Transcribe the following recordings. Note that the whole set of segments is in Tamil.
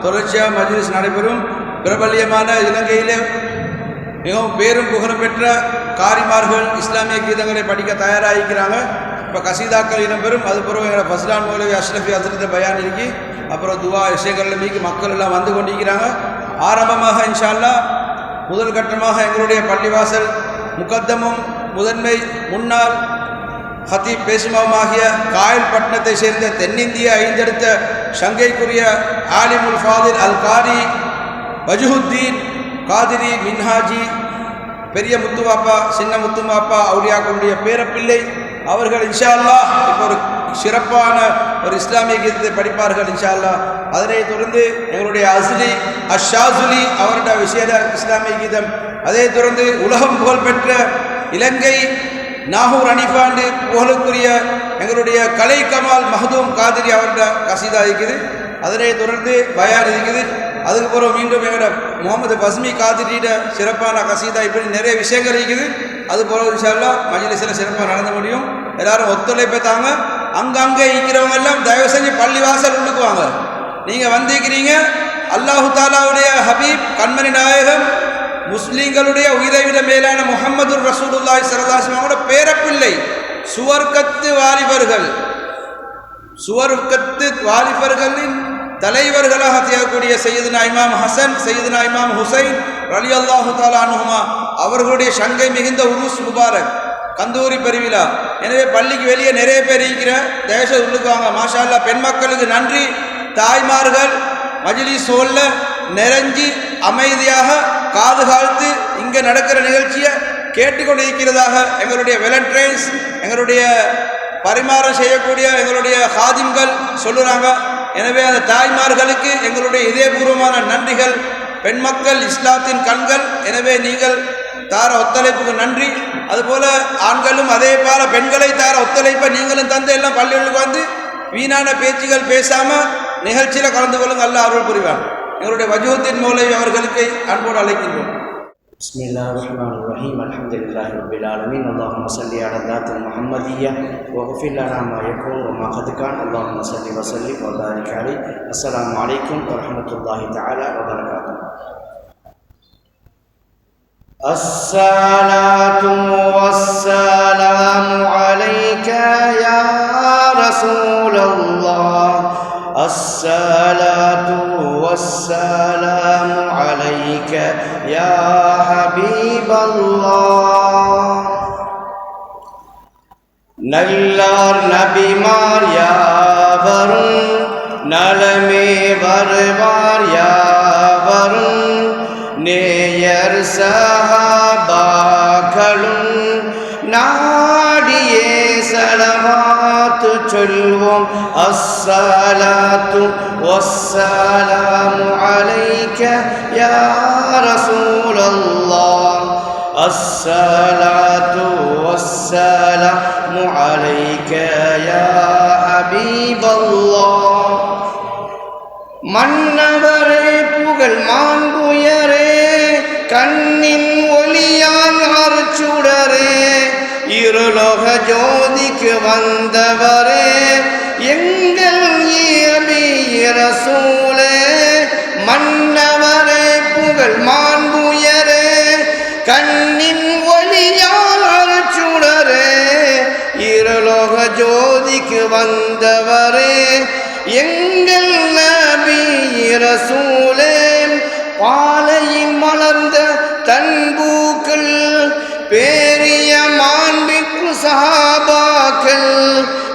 தொடர்ச்சியாக மஜ்லிஸ் நடைபெறும். பிரபல்யமான இலங்கையிலே மிகவும் பேரும் புகழும் பெற்ற காரிமார்கள் இஸ்லாமிய கீதங்களை படிக்க தயாராகிக்கிறாங்க. இப்போ கசீதாக்கள் இடம்பெறும். அதுபோல் எங்களை ஃபஸ்லான் மௌலவி அஷ்ரஃபி ஹஸ்ரத் பயான் இருக்கி, அப்புறம் துவா இஷேகரில் மீக்கி மக்கள் எல்லாம் வந்து கொண்டிருக்கிறாங்க. ஆரம்பமாக இன்ஷா அல்லாஹ் முதல் கட்டமாக எங்களுடைய பள்ளிவாசல் முகத்தமும் முதன்மை முன்னாள் ஹத்தீப் பேசுமாவுமாகிய காயல்பட்டினத்தை சேர்ந்த தென்னிந்திய ஐந்தெடுத்த சங்கைக்குரிய ஆலிமுல் ஃபாதில் அல் காரி வஜுஹுத்தீன் காதிரி மின்ஹாஜி பெரிய முத்துவாப்பா சின்ன முத்துமாப்பா அவுலியாக்களுடைய பேரப்பிள்ளை அவர்கள் இன்ஷா அல்லாஹ் இப்போ ஒரு சிறப்பான ஒரு இஸ்லாமிய கீதத்தை படிப்பார்கள் இன்ஷா அல்லாஹ். அதனை தொடர்ந்து எங்களுடைய அஸ்லி அஷாசுலி அவருடைய விசேட இஸ்லாமிய கீதம். அதை தொடர்ந்து உலகம் புகழ்பெற்ற இலங்கை நாகூர் அனிஃபாண்டு புகழுக்குரிய எங்களுடைய கலை கமால் மஹதூம் காதிரி அவருடைய கசீதா இருக்குது. அதனை தொடர்ந்து பயான் இருக்குது. அதுக்கு பிறகு மீண்டும் எங்களோட முகமது பஸ்மி காதிரியோட சிறப்பான கசீதா, இப்படி நிறைய விஷயங்கள் இருக்குது. அது போல இன்ஷா அல்லாஹ் மஜ்லிஸில் சிறப்பாக நடந்து முடியும். எல்லாரும் ஒத்துழைப்பை தாங்க. அங்கங்கே இருக்கிறவங்க எல்லாம் தயவு செஞ்சு பள்ளிவாசல் உள்ளுக்குவாங்க. நீங்கள் வந்திருக்கிறீங்க, அல்லாஹு தாலாவுடைய ஹபீப் கண்மணி நாயகம் முஸ்லீம்களுடைய உயிரை விட மேலான முஹம்மது ரசூலுல்லாஹி ஸல்லல்லாஹு அலைஹி வஸல்லம் பேரப்பிள்ளை சுவர்க்கத்து வாலிபர்களின் தலைவர்களாக திகழக்கூடிய சையதுனா இமாம் ஹசன் சையதுனா இமாம் ஹுசைன் ரலியல்லாஹு தஆலா அன்ஹுமா அவர்களுடைய சங்கை மிகுந்த உருஸ் முபாரக் கந்தூரி பெருவிழா. எனவே பள்ளிக்கு வெளியே நிறைய பேர் இருக்கிற தேச உள்ளுக்குவாங்க. மாஷா அல்லாஹ். பெண் மக்களுக்கு நன்றி. தாய்மார்கள் மஜ்லிஸ் ஹால்ல நிறைஞ்சி அமைதியாக காது காழ்த்து இங்கே நடக்கிற நிகழ்ச்சியை கேட்டுக்கொண்டு இருக்கிறதாக எங்களுடைய வெலண்ட்ரைன்ஸ் எங்களுடைய பரிமாறம் செய்யக்கூடிய எங்களுடைய ஹாதிம்கள் சொல்லுறாங்க. எனவே அந்த தாய்மார்களுக்கு எங்களுடைய இதயபூர்வமான நன்றிகள். பெண் மக்கள் இஸ்லாத்தின் கண்கள். எனவே நீங்கள் தார ஒத்துழைப்புக்கு நன்றி. அதுபோல் ஆண்களும் அதே போல பெண்களை தார ஒத்துழைப்பை நீங்களும் தந்து எல்லாம் பள்ளிகளுக்கு வந்து வீணான பேச்சுகள் பேசாமல் நிகழ்ச்சியில் கலந்து கொள்ளுங்கள். அல்லாஹ் அருள் புரிவான். எங்களுடைய வஜூஹுத்தீன் மௌலவி அவர்களுக்கு அன்போடு அழைக்கின்றோம். பிஸ்மில்லாஹிர்ரஹ்மானிர்ரஹீம். அல்ஹம்துலில்லாஹி ரப்பில் ஆலமீன். அல்லாஹும்ம ஸல்லி அலா ذاتில் முஹம்மதிய்யா வஃபிர் லனா மா யகூன் வ மா கத் கான். அல்லாஹும்ம ஸல்லி வ ஸல்லிம் வ பாரிக் அலைஹி. அஸ்ஸலாமு அலைக்கும் வ ரஹ்மத்துல்லாஹி தஆலா வ பரகாத்துஹு. அஸ்ஸலாத்து வஸ்ஸலாமு அலைக யா ரசூலல்லாஹ். الصلاة والسلام عليك يا حبيب الله. நல்லார் நபிமார் யாவரும் நலமே வருவார் யாவரும் நேயர் சஹாபாக்களும் நாடியே ஸலவாத்து சொல்வோம். அஸ்ஸலாத்து வஸ்ஸலாமு அலைக யா ரசூலல்லாஹ். அஸ்ஸலாத்து வஸ்ஸலாமு அலைக யா ஹபீபல்லாஹ். மன்னவரே புகழ் மாண்புயரே கண்ணின் ஒளியான் அருச்சுடரே இருலோக ஜோதிக்கு வந்தவரே எங்கள் ரசூலே. மன்னவரே புகழ் மாண்புயரே கண்ணின் ஒளியால் அருச்சுடரே இருலோக ஜோதிக்கு வந்தவரே எங்கள் நபி ரசூலே. பாலையில் மலர்ந்த தன்பூக்கள் பேரிய மாண்பிற்கு சஹாபாக்கள்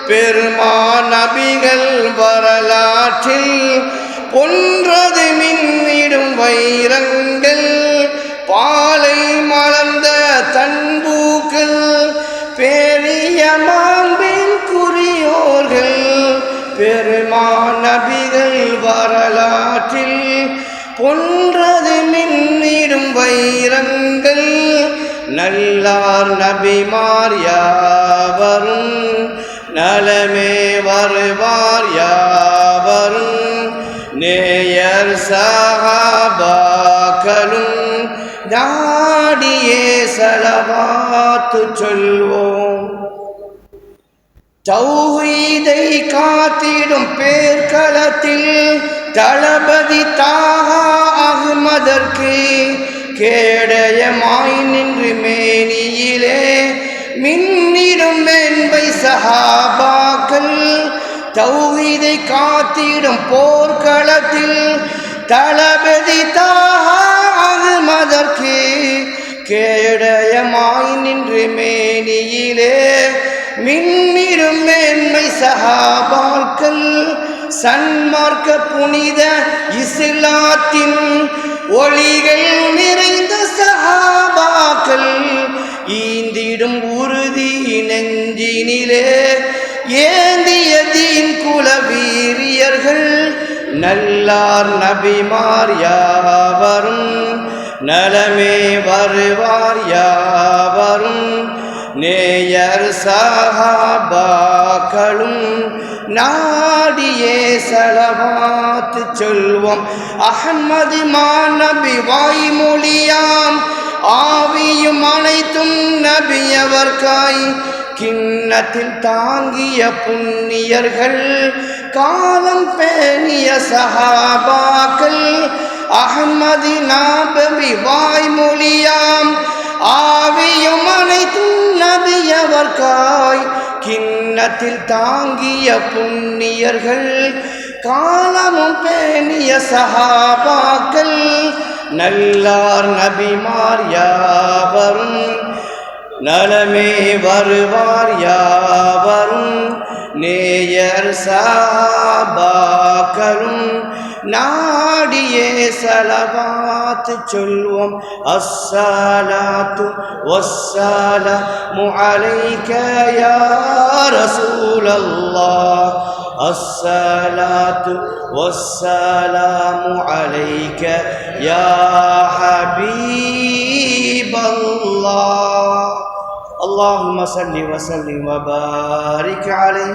பெருமான் நபிகள் வரலாற்றில் பொன்றது மின்னிடும் வைரங்கள். பாலை மலர்ந்த தன்பூக்கள் பேரிய மாண்பின் குறியோர்கள் பெருமான் நபிகள் வரலாற்றில் பொன்றது மின்னிடும் வைரங்கள். நல்லார் நபிமார் யாவரும் நலமே வருவார் யாவரும் நேயர் சஹாபாக்களும் நாடியே ஸலவாத்து சொல்வோம். தௌஹீதை காத்திடும் பேர்க்களத்தில் தளபதி தாஹா அஹ்மதற்கு கேடயமாய் நின்று மேனியிலே மின்னிடும் என்பை சஹாபாக்கள் தௌஹீதை காத்திடும் போர்க்களத்தில் தளபதி தாஹா அஹ்மதற்கு கேடயமாய் நின்று மேனியிலே மின்னிடும் மேன்மை சஹாபாக்கள் சன்மார்க்க புனித இஸ்லாத்தின் ஒளிகள் நிறைந்த சஹாபாக்கள் ஈந்திடும் உறுதி நெஞ்சினிலே ஏந்திய தீன் குல வீரியர்கள் நல்லார் நபிமார் யாவரும் நலமே வருவார் யாவரும் நேயர் சஹாபாக்களும் நாடியே ஸலவாத் சொல்வோம் அஹ்மது மாநபி வாய்மொழியாம் ஆவியும் அனைத்தும் நபியவர்காய் கிண்ணத்தில் தாங்கிய புண்ணியர்கள் காலம் பேணிய சஹாபாக்கள் அஹ்மது நபி வாய்மொழியாம் ஆவியும் அனைத்தும் நபியவர்காய் கிண்ணத்தில் தாங்கிய புண்ணியர்கள் காலமும் பேணிய சஹாபாக்கள் நல்லார் நபிமார் யாவரும் நலமே வருவார் யாவரும் நேயர் சஹாபாக்களும் நாடியே ஸலவாத் சொல்வோம் அஸ்ஸலாத்து வஸ்ஸலாமு அலைக யா ரசூலல்லாஹ் அஸ்ஸலாத்து வஸ்ஸலாமு அலைக யா ஹபீபல்லாஹ் اللهم صل وسلم وبارك عليه